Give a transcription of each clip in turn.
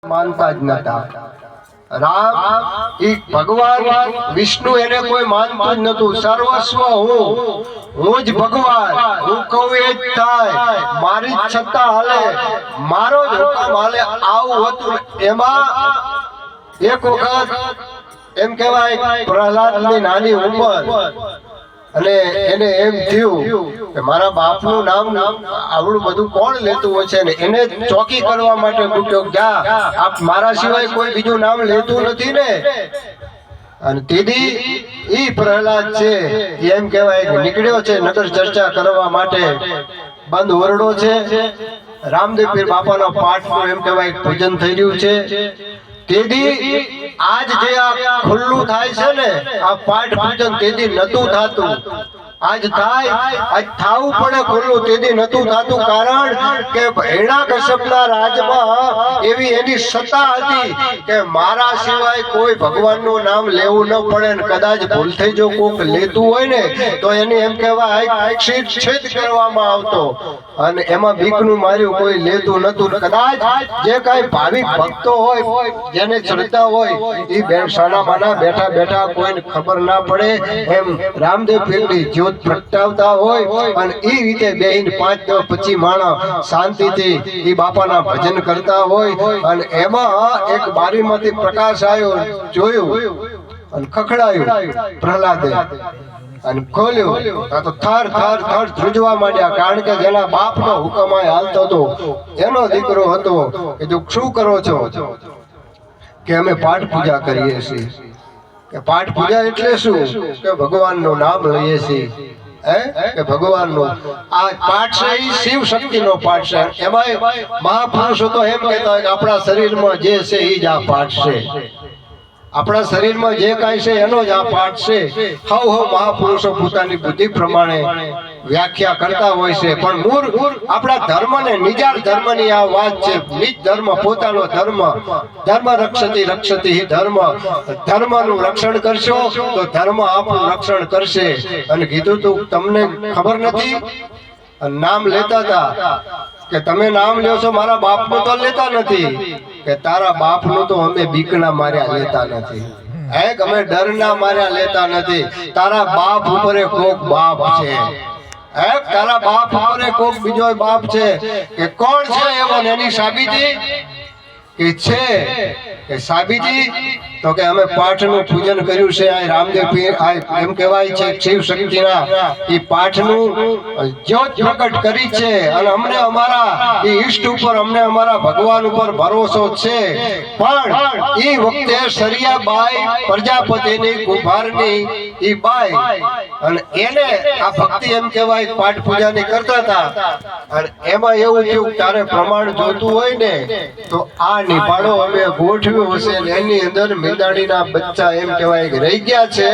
માનતા જ નતા. રામ ઈ ભગવાન વિષ્ણુ એને કોઈ માનતું જ નતું. સર્વસ્વ હું જ ભગવાન, હું કહું એ જ થાય, મારી જ સત્તા હાલે, મારો જ હુકમ હાલે, આવું હતું. એમાં એક વખત એમ કહેવાય પ્રહલાદની નાની ઉંમર અને એને એમ થયું કે મારા બાપનું નામ આવડું બધું કોણ લેતું હોય છે, ને એને ચોકી કરવા માટે પૂછ્યો, જા આપ મારા સિવાય કોઈ બીજું નામ લેતું નથી ને? અને તેથી ઈ પ્રહલાદ છે એમ કહેવાય નીકળ્યો છે નગર ચર્ચા કરવા માટે. બંધ ઓરડો છે, રામદેવ પીર બાપાના પાઠનું એમ કહેવાય પૂજન થઈ રહ્યું છે. તેથી આજ જે આ ખુલ્લું થાય છે ને આ પાઠ પૂજન, તેથી નતું થાતું. આજ થાય, આજ થાવું પડે ખુલ્લું, તેથી નતું થાતું. કારણ કે હિરણ્યકશ્યપના રાજમાં એવી એની સત્તા હતી કે મારા સિવાય કોઈ ભગવાનનું નામ લેવું ન પડે. ને કદાચ ભૂલથી જો કોક લેતું હોય ને તો એની એમ કહેવાય છેદ કરવામાં આવતો, અને એમાં બીકનું માર્યું કોઈ લેતું નતું. કદાચ જે કઈ ભાવિક ભક્તો હોય, જેને શ્રદ્ધા હોય, એ બેસાના માના બેઠા બેઠા કોઈને ખબર ના પડે એમ રામદેવ પીરની જ્યોત પ્રગટાવતા હોય, અને એ રીતે બેહીને 5 પછી માણસ શાંતિથી એ બાપાના ભજન કરતા હોય. અને એમાં એક બારીમાંથી પ્રકાશ આવ્યો, જોયું અને ખખડાયું પ્રહલાદે અને ખોલ્યું તો થર થર થર ધ્રુજવા માંડ્યા. કારણ કે જેના બાપનો હુકમ હાલતો હતો, એનો દીકરો હતો. કે તું શું કરો છો? કે અમે પાઠ પૂજા કરીએ છીએ. કે પાઠ પૂજા એટલે શું? કે ભગવાનનું નામ લઈએ છીએ. કે ભગવાનનું આ પાઠ છે એ શિવ શક્તિનો પાઠ છે. એમાં મહાપુરુષો તો એમ કહેતા હોય કે આપણા શરીરમાં જે છે એ જ આ પાઠ છે, આપણા શરીરમાં જે કાંઈ છે એનો જ આ પાઠ છે. હવ મહાપુરુષો પોતાની બુદ્ધિ પ્રમાણે વ્યાખ્યા કરતા હોય છે, પણ મૂળ આપણા ધર્મ ને નિજાર ધર્મની આ વાત છે. નિજ ધર્મ, પોતાનો ધર્મ, ધર્મ રક્ષતી રક્ષતી ધર્મ, ધર્મનું રક્ષણ કરશો તો ધર્મ આપણું રક્ષણ કરશે. અને કીધું તું તમને ખબર નથી, નામ લેતા હતા કે તમે નામ લ્યો છો, મારા બાપનું તો લેતા નથી. કે તારા બાપનું તો અમે બીકના માર્યા લેતા નથી, અમે ડરના માર્યા લેતા નથી. તારા બાપ ઉપર કોક બાપ છે, તારા બાપ ઉપર કોક બીજો બાપ છે. કે કોણ છે એવો? એની સાબિતી કે છે કે સાબિતી તો કે અમે પાઠનું પૂજન કર્યું છે. આ રામદેવ પીર એમ કહેવાય છે શિવ શક્તિના એ પાઠનું જ્યોત પ્રગટ કરી છે. અને અમને અમારા એ ઈષ્ટ ઉપર, અમને અમારા ભગવાન ઉપર ભરોસો છે. પણ એ વખતે સરિયાબાઈ પ્રજાપતિની કુંભારની એ બાઈ, અને એને આ ભક્તિ એમ કહેવાય પાઠ પૂજાની કરતા હતા. અને એમાં એવું થયું તારે પ્રમાણ જોતું હોય ને તો આ નિભાડો અમે ગોઠવ્યો હશે, એની અંદર મેદાડીના બચ્ચા એમ કહેવાય રહી ગયા છે.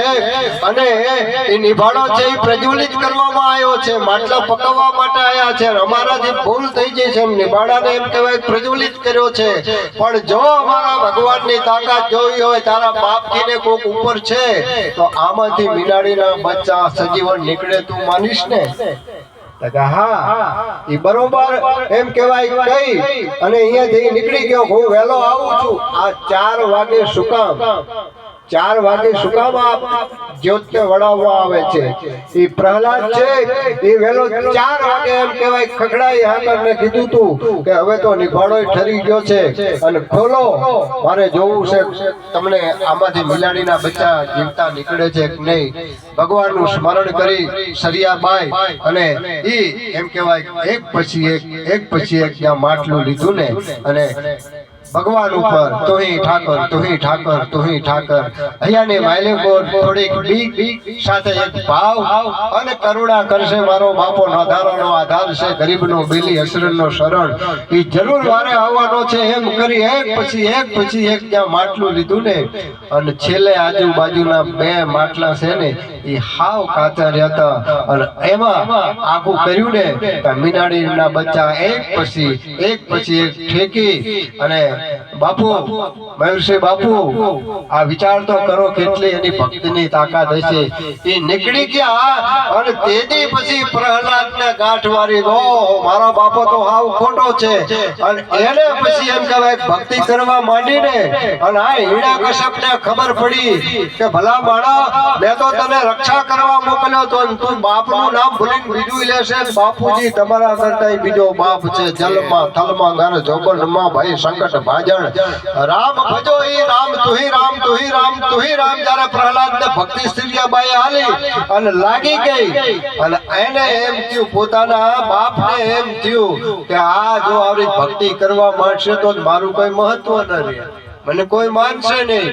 અને એ નિભાડો છે એ પ્રજ્વલિત કરવામાં આવ્યો છે, માટલા પકવવા માટે આવ્યા છે. અમારા જે ભૂલ થઈ જાય છે નિભાડાને એમ કહેવાય પ્રજ્વલિત કર્યો છે. પણ જો અમારા ભગવાનની તાકાત જોઈ હોય, તારા બાપજીને કોક ઉપર છે, તો આમાંથી મીનાડીના બચ્ચા સજીવન નીકળે, તું માનીશ ને? હા, એ બરોબર એમ કહેવાય કઈ. અને અહીંયાથી નીકળી ગયો, હું વહેલો આવું છું. આ 4 વાગે શું કામ? 4 વાગે શું કામ જ્યોતને વડાવવા આવે છે? એ પ્રહલાદ છે એ વહેલો 4 વાગે એમ કહેવાય ખખડાઈ હાકરને કીધું તું કે હવે તો નિભાડો ઠરી ગયો છે અને ખોલો, મારે જોવું છે તમને આમાંથી મિલાડીના બચ્ચા જીવતા નીકળે છે કે નહીં. ભગવાનનું સ્મરણ કરી સરિયાબાઈ અને ઈ એમ કહેવાય એક પછી એક જ્યાં માટલું લીધું ને, અને ભગવાન ઉપર તોહી ઠાકર, તોહી ઠાકર, તોહી ઠાકર. અહીંયાની માયલેકોર થોડીક બીક સાથે એક ભાવ અને કરુણા કરશે. મારો બાપો નાધારાનો આધાર છે, ગરીબનો બેલી અસરનો શરણ, એ જરૂર વારે આવવાનો છે. એમ કરી એક પછી એક જ્યાં માટલું લીધું ને, અને છેલ્લે આજુબાજુના 2 માટલા છે ને એ હાવ કાચા હતા. અને એમાં આખું કર્યું ને મીનાડીના બચ્ચા એક પછી એક ઠેકી અને બાપુ મયુરસિંહ બાપુ આ વિચાર તો કરો કેટલી એની ભક્તિની તાકાત હશે. એ નીકળી ગયા અને તેથી પછી પ્રહલાદને ગાંઠ મારી દો મારા બાપો તો હાવ ખોટો છે. અને એને પછી એમ કહેવાય ભક્તિ કરવા માંડીને અને આ હિરણ્યકશ્યપને ખબર પડી કે ભલા માણા મેં તો તને રક્ષા કરવા મોકલ્યો તો તું બાપનું નામ ભૂલીને બીજું લેશે. બાપુજી તમારા કરતા બીજો બાપ છે જલમાં થલમાં ઘર જોગણમાં ભાઈ સંકટ ભાજણ રામ ભજો ઈ રામ તુહી રામ તુહી રામ તુહી રામ. જ્યારે પ્રહલાદને ભક્તિ સ્ત્રીયાબાઈ હાલી અને લાગી ગઈ અને એને એમ થયું પોતાના બાપને એમ થયું કે આ જો આવી ભક્તિ કરવા માંડશે તો મારું કોઈ મહત્વ ન રહે, મને કોઈ માનશે નહીં.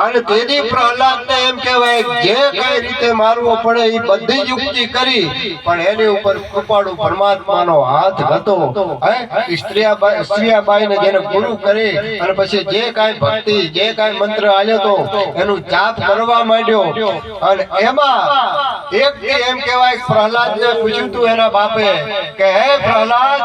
અને તેથી પ્રહલાદને એમ કહેવાય જે કઈ રીતે મારવો પડે એ બધી યુક્તિ કરી પણ એની ઉપર કૃપાળુ પરમાત્માનો હાથ હતો. સ્ત્રીયાબાઈને જેને ગુરુ કરી અને પછી જે કાંઈ ભક્તિ જે કાંઈ મંત્ર આલ્યો તો એનું જાપ કરવા માંડ્યો. અને એમાં એક એમ કહેવાય પ્રહલાદને પૂછ્યું તું એના બાપે કે હે પ્રહલાદ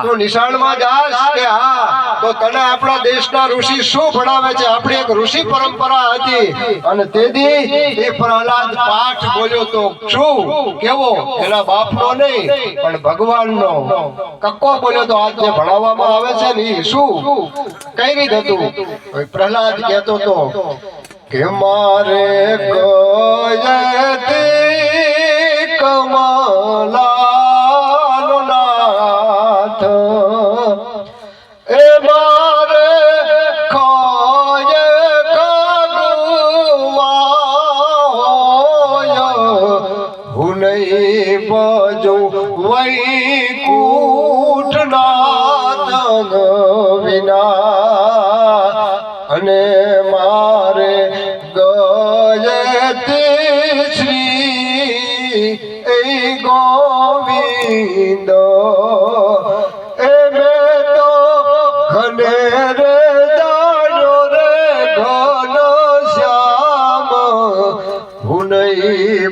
તું નિશાળમાં જાસ કે હા? તો તને આપણા દેશના ઋષિ શું ભણાવે છે? આપણી એક ઋષિ પરંપરા હતી અને તેથી એ પ્રહલાદ પાઠ બોલ્યો તો શું કેવો? એના બાપનો નહીં પણ ભગવાનનો કક્કો બોલ્યો તો આજ જે ભણાવવામાં આવે છે ને એ શું કઈ રીતે હતું? પ્રહલાદ કહેતો તો કે મારે ગયતી કમલાનો નાથ એ મારે બજો વૈકુંઠનાથ વિના અને મારે ગયતી શ્રી એ ગોવિંદ એ મેં તો ઘને રે જાણો રે ઘન શ્યામ હું નહીં